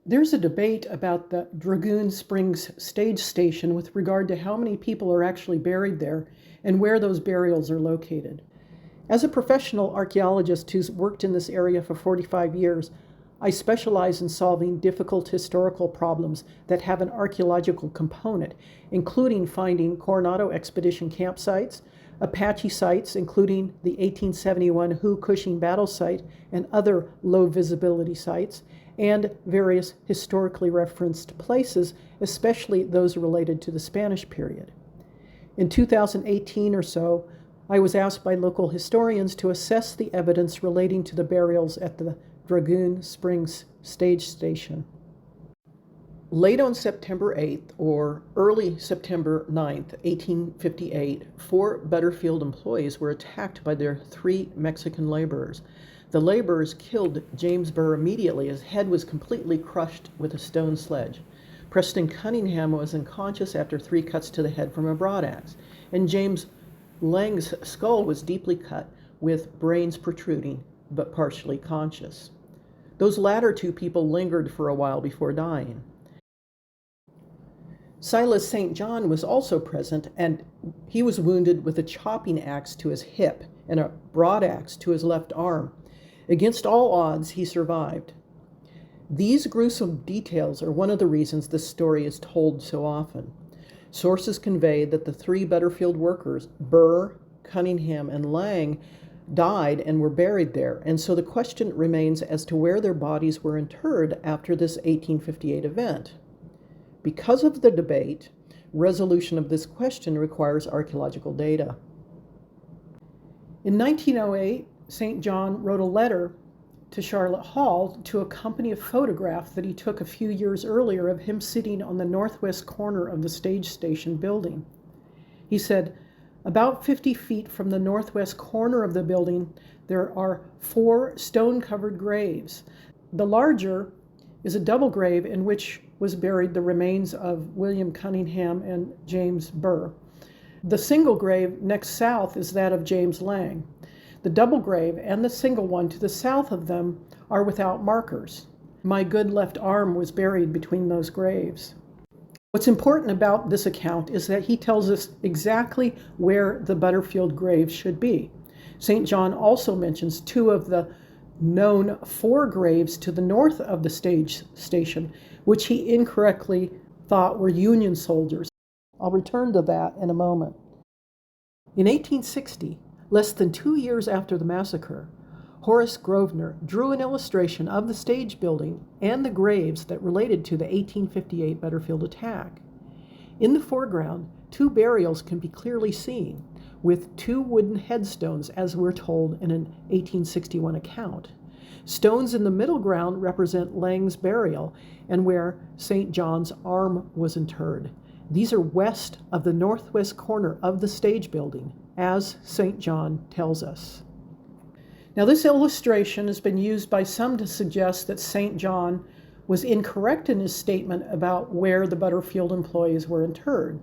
There's a debate about the Dragoon Springs stage station with regard to how many people are actually buried there and where those burials are located. As a professional archaeologist who's worked in this area for 45 years, I specialize in solving difficult historical problems that have an archaeological component, including finding Coronado expedition campsites, Apache sites, including the 1871 Hoo-Cushing battle site and other low visibility sites, and various historically referenced places, especially those related to the Spanish period. In 2018 or so, I was asked by local historians to assess the evidence relating to the burials at the Dragoon Springs stage station. Late on September 8th or early September 9th, 1858, 4 Butterfield employees were attacked by their 3 Mexican laborers. The laborers killed James Burr immediately. His head was completely crushed with a stone sledge. Preston Cunningham was unconscious after 3 cuts to the head from a broadaxe, and James Lang's skull was deeply cut with brains protruding but partially conscious. Those latter 2 people lingered for a while before dying. Silas St. John was also present, and he was wounded with a chopping axe to his hip and a broadaxe to his left arm. Against all odds, he survived. These gruesome details are one of the reasons this story is told so often. Sources convey that the 3 Butterfield workers, Burr, Cunningham, and Lang, died and were buried there, and so the question remains as to where their bodies were interred after this 1858 event. Because of the debate, resolution of this question requires archaeological data. In 1908, St. John wrote a letter to Charlotte Hall to accompany a photograph that he took a few years earlier of him sitting on the northwest corner of the stage station building. He said, "About 50 feet from the northwest corner of the building, there are 4 stone-covered graves. The larger is a double grave in which was buried the remains of William Cunningham and James Burr. The single grave next south is that of James Lang. The double grave and the single one to the south of them are without markers. My good left arm was buried between those graves." What's important about this account is that he tells us exactly where the Butterfield graves should be. St. John also mentions 2 of the known 4 graves to the north of the stage station, which he incorrectly thought were Union soldiers. I'll return to that in a moment. In 1860, less than 2 years after the massacre, Horace Grosvenor drew an illustration of the stage building and the graves that related to the 1858 Butterfield attack. In the foreground, 2 burials can be clearly seen, with 2 wooden headstones, as we're told in an 1861 account. Stones in the middle ground represent Lang's burial and where St. John's arm was interred. These are west of the northwest corner of the stage building, as St. John tells us. Now, this illustration has been used by some to suggest that St. John was incorrect in his statement about where the Butterfield employees were interred.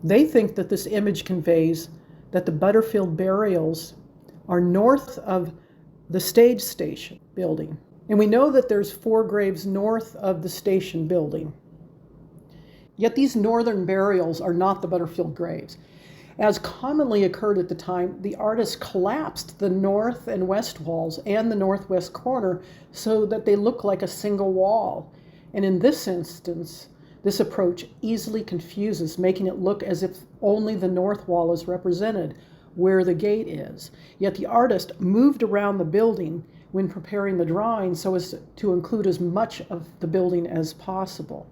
They think that this image conveys that the Butterfield burials are north of the stage station building. And we know that there's 4 graves north of the station building. Yet these northern burials are not the Butterfield graves. As commonly occurred at the time, the artist collapsed the north and west walls and the northwest corner so that they look like a single wall. And in this instance, this approach easily confuses, making it look as if only the north wall is represented, where the gate is. Yet the artist moved around the building when preparing the drawing so as to include as much of the building as possible.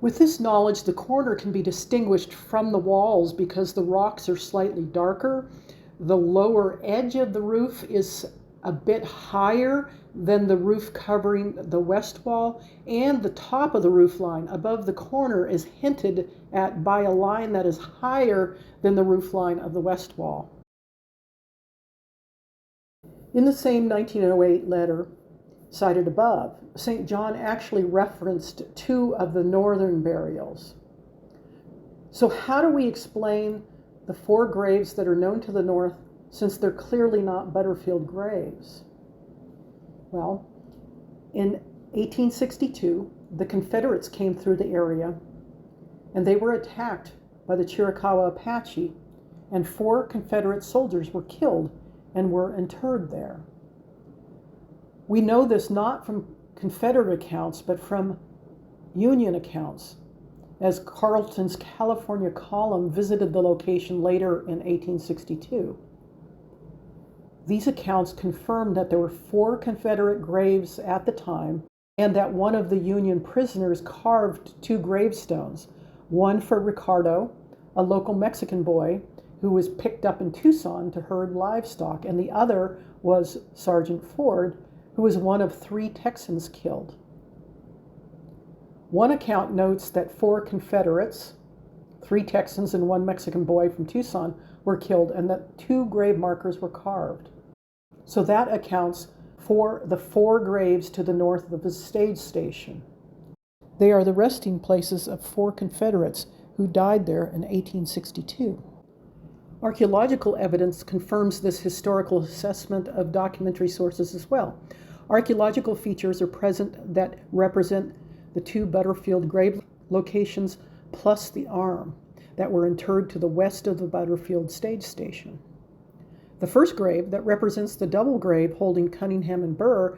With this knowledge, the corner can be distinguished from the walls because the rocks are slightly darker. The lower edge of the roof is a bit higher than the roof covering the west wall, and the top of the roof line above the corner is hinted at by a line that is higher than the roof line of the west wall. In the same 1908 letter cited above, St. John actually referenced 2 of the northern burials. So how do we explain the 4 graves that are known to the north, since they're clearly not Butterfield graves? Well, in 1862, the Confederates came through the area, and they were attacked by the Chiricahua Apache, and 4 Confederate soldiers were killed and were interred there. We know this not from Confederate accounts, but from Union accounts, as Carleton's California column visited the location later in 1862. These accounts confirmed that there were 4 Confederate graves at the time, and that one of the Union prisoners carved 2 gravestones, one for Ricardo, a local Mexican boy who was picked up in Tucson to herd livestock, and the other was Sergeant Ford, who was one of 3 Texans killed. One account notes that 4 Confederates, 3 Texans and 1 Mexican boy from Tucson, were killed, and that 2 grave markers were carved. So that accounts for the 4 graves to the north of the stage station. They are the resting places of 4 Confederates who died there in 1862. Archaeological evidence confirms this historical assessment of documentary sources as well. Archaeological features are present that represent the 2 Butterfield grave locations plus the arm that were interred to the west of the Butterfield stage station. The first grave, that represents the double grave holding Cunningham and Burr,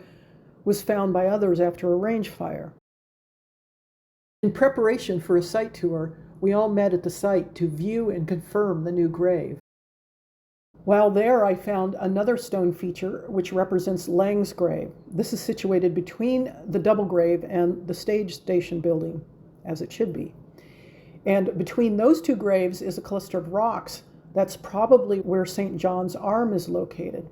was found by others after a range fire. In preparation for a site tour, we all met at the site to view and confirm the new grave. While there, I found another stone feature which represents Lang's grave. This is situated between the double grave and the stage station building, as it should be. And between those 2 graves is a cluster of rocks. That's probably where St. John's Arm is located.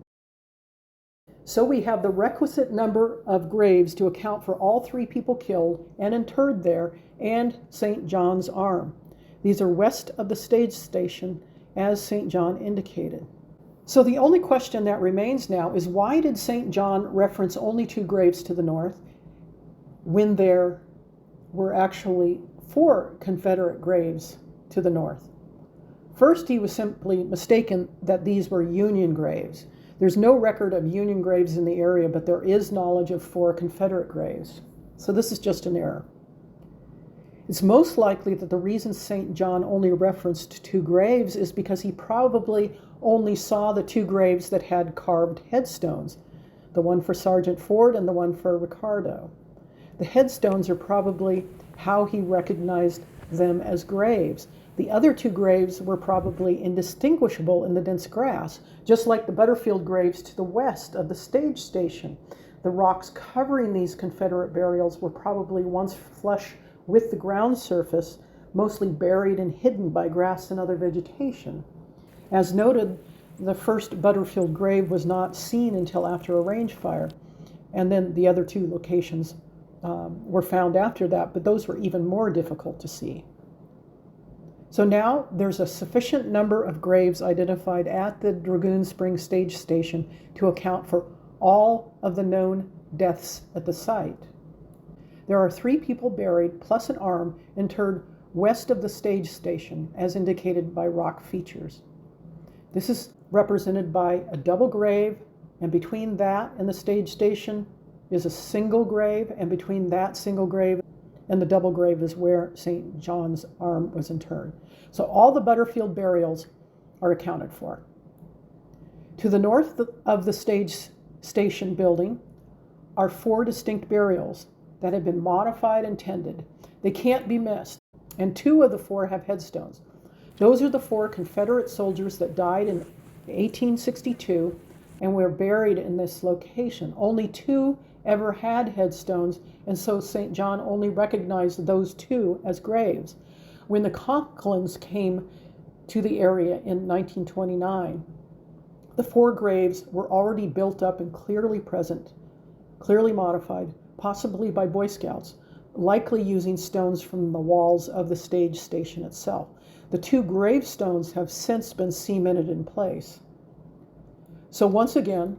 So we have the requisite number of graves to account for all 3 people killed and interred there and St. John's Arm. These are west of the stage station, as St. John indicated. So the only question that remains now is, why did St. John reference only 2 graves to the north when there were actually 4 Confederate graves to the north? First, he was simply mistaken that these were Union graves. There's no record of Union graves in the area, but there is knowledge of 4 Confederate graves. So this is just an error. It's most likely that the reason St. John only referenced 2 graves is because he probably only saw the 2 graves that had carved headstones, the one for Sergeant Ford and the one for Ricardo. The headstones are probably how he recognized them as graves. The other 2 graves were probably indistinguishable in the dense grass, just like the Butterfield graves to the west of the stage station. The rocks covering these Confederate burials were probably once flush with the ground surface, mostly buried and hidden by grass and other vegetation. As noted, the first Butterfield grave was not seen until after a range fire, and then the other 2 locations were found after that, but those were even more difficult to see. So now there's a sufficient number of graves identified at the Dragoon Springs stage station to account for all of the known deaths at the site. There are 3 people buried plus an arm interred west of the stage station, as indicated by rock features. This is represented by a double grave, and between that and the stage station is a single grave, and between that single grave and the double grave is where St. John's Arm was interred. So all the Butterfield burials are accounted for. To the north of the stage station building are 4 distinct burials that have been modified and tended. They can't be missed, and 2 of the 4 have headstones. Those are the 4 Confederate soldiers that died in 1862 and were buried in this location. Only 2 ever had headstones, and so St. John only recognized those 2 as graves. When the Conklins came to the area in 1929, the 4 graves were already built up and clearly present, clearly modified, possibly by Boy Scouts, likely using stones from the walls of the stage station itself. The 2 gravestones have since been cemented in place. So once again,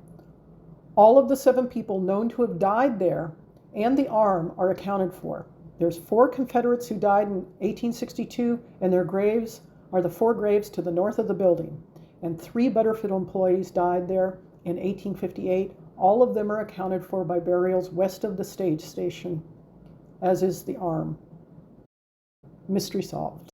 all of the 7 people known to have died there and the arm are accounted for. There's 4 Confederates who died in 1862, and their graves are the 4 graves to the north of the building. And 3 Butterfield employees died there in 1858, All of them are accounted for by burials west of the stage station, as is the arm. Mystery solved.